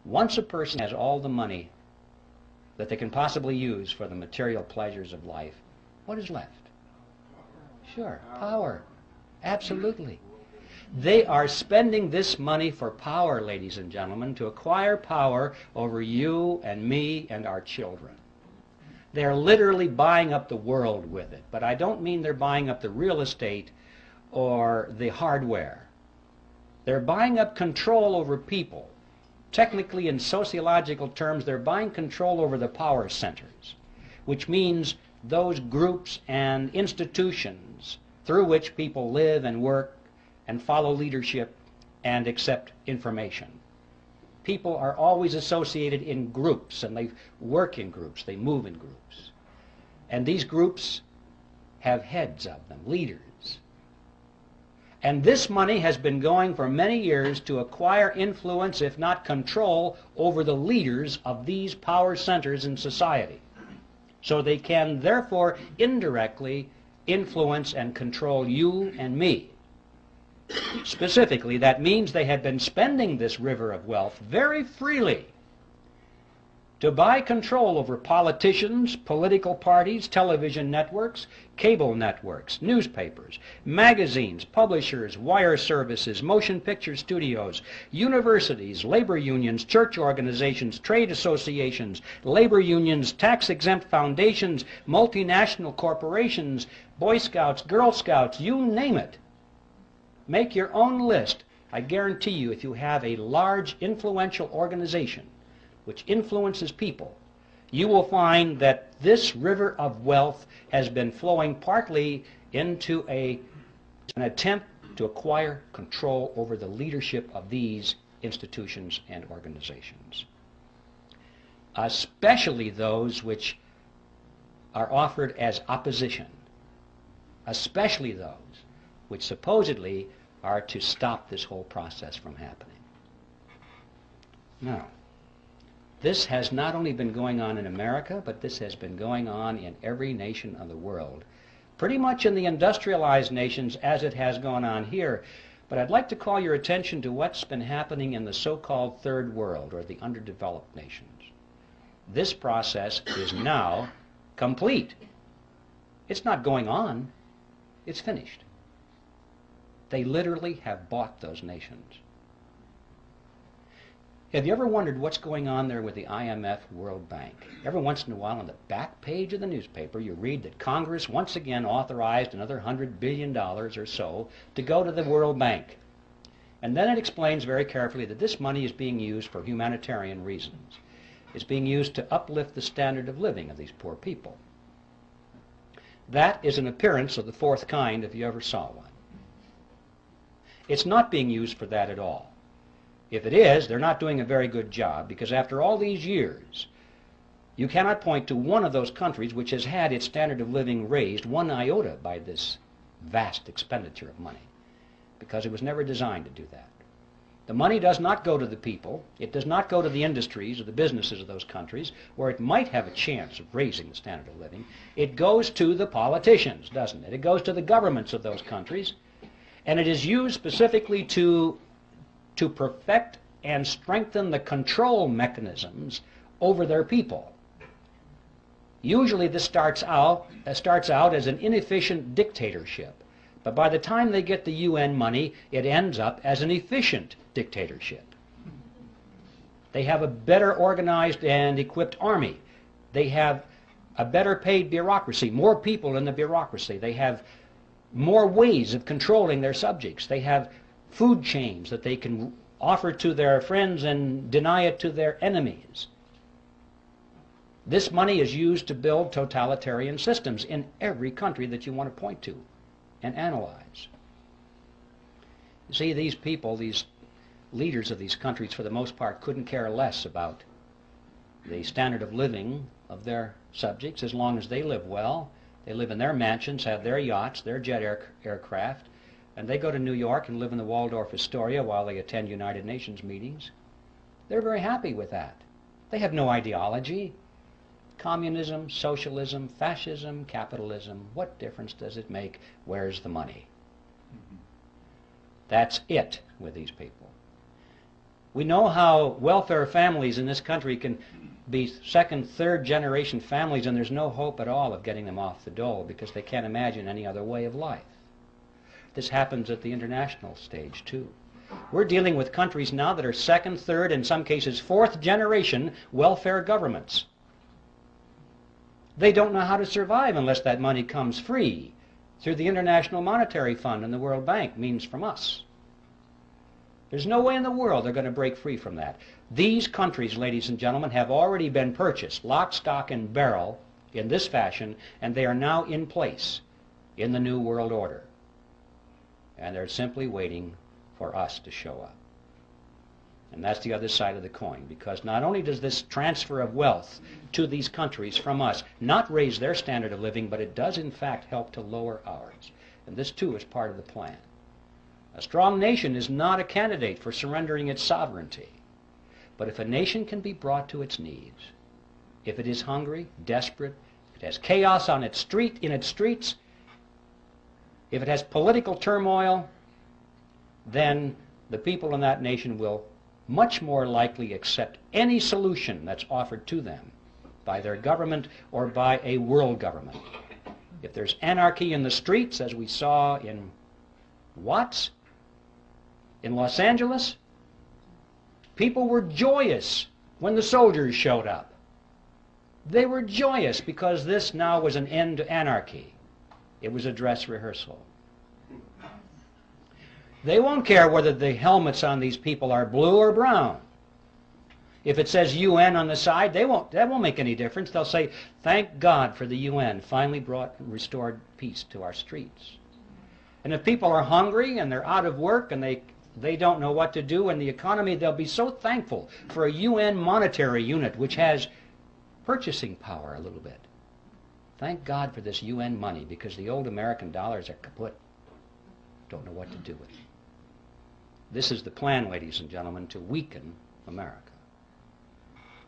Once a person has all the money that they can possibly use for the material pleasures of life, what is left? Sure, power. Absolutely. They are spending this money for power, ladies and gentlemen, to acquire power over you and me and our children. They're literally buying up the world with it. But I don't mean they're buying up the real estate or the hardware. They're buying up control over people. Technically, in sociological terms, they're buying control over the power centers, which means those groups and institutions through which people live and work and follow leadership and accept information. People are always associated in groups, and they work in groups, they move in groups. And these groups have heads of them, leaders. And this money has been going for many years to acquire influence, if not control, over the leaders of these power centers in society. So they can, therefore, indirectly influence and control you and me. Specifically, that means they have been spending this river of wealth very freely to buy control over politicians, political parties, television networks, cable networks, newspapers, magazines, publishers, wire services, motion picture studios, universities, labor unions, church organizations, trade associations, labor unions, tax-exempt foundations, multinational corporations, Boy Scouts, Girl Scouts, you name it. Make your own list. I guarantee you, if you have a large, influential organization which influences people, you will find that this river of wealth has been flowing partly into an attempt to acquire control over the leadership of these institutions and organizations, especially those which are offered as opposition, especially those which supposedly are to stop this whole process from happening. Now, this has not only been going on in America, but this has been going on in every nation of the world, pretty much in the industrialized nations as it has gone on here. But I'd like to call your attention to what's been happening in the so-called third world, or the underdeveloped nations. This process is now complete. It's not going on, it's finished. They literally have bought those nations. Have you ever wondered what's going on there with the IMF, World Bank? Every once in a while on the back page of the newspaper you read that Congress once again authorized another $100 billion or so to go to the World Bank. And then it explains very carefully that this money is being used for humanitarian reasons. It's being used to uplift the standard of living of these poor people. That is an appearance of the fourth kind if you ever saw one. It's not being used for that at all. If it is, they're not doing a very good job, because after all these years, you cannot point to one of those countries which has had its standard of living raised one iota by this vast expenditure of money, because it was never designed to do that. The money does not go to the people. It does not go to the industries or the businesses of those countries where it might have a chance of raising the standard of living. It goes to the politicians, doesn't it? It goes to the governments of those countries, and it is used specifically to perfect and strengthen the control mechanisms over their people. Usually this starts out as an inefficient dictatorship, but by the time they get the UN money, it ends up as an efficient dictatorship. They have a better organized and equipped army. They have a better paid bureaucracy, more people in the bureaucracy. They have more ways of controlling their subjects. They have food chains that they can offer to their friends and deny it to their enemies. This money is used to build totalitarian systems in every country that you want to point to and analyze. You see, these people, these leaders of these countries, for the most part, couldn't care less about the standard of living of their subjects as long as they live well. They live in their mansions, have their yachts, their jet aircraft, and they go to New York and live in the Waldorf Astoria while they attend United Nations meetings. They're very happy with that. They have no ideology. Communism, socialism, fascism, capitalism, what difference does it make? Where's the money? That's it with these people. We know how welfare families in this country can be second, third generation families, and there's no hope at all of getting them off the dole because they can't imagine any other way of life. This happens at the international stage too. We're dealing with countries now that are second, third, in some cases fourth generation welfare governments. They don't know how to survive unless that money comes free through the International Monetary Fund and the World Bank, means from us. There's no way in the world they're going to break free from that. These countries, ladies and gentlemen, have already been purchased, lock, stock, and barrel, in this fashion, and they are now in place in the New World Order. And they're simply waiting for us to show up. And that's the other side of the coin, because not only does this transfer of wealth to these countries from us not raise their standard of living, but it does in fact help to lower ours. And this too is part of the plan. A strong nation is not a candidate for surrendering its sovereignty. But if a nation can be brought to its knees, if it is hungry, desperate, if it has chaos on its in its streets, if it has political turmoil, then the people in that nation will much more likely accept any solution that's offered to them by their government or by a world government. If there's anarchy in the streets, as we saw in Watts, in Los Angeles, people were joyous when the soldiers showed up. They were joyous because this now was an end to anarchy. It was a dress rehearsal. They won't care whether the helmets on these people are blue or brown. If it says UN on the side, that won't make any difference. They'll say, thank God for the UN finally brought and restored peace to our streets. And if people are hungry and they're out of work and they don't know what to do in the economy, they'll be so thankful for a UN monetary unit which has purchasing power a little bit. Thank God for this UN money, because the old American dollars are kaput. Don't know what to do with it. This is the plan, ladies and gentlemen, to weaken America.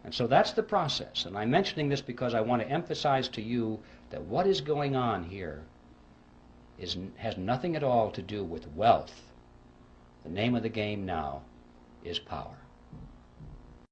And so that's the process. And I'm mentioning this because I want to emphasize to you that what is going on here has nothing at all to do with wealth. The name of the game now is power.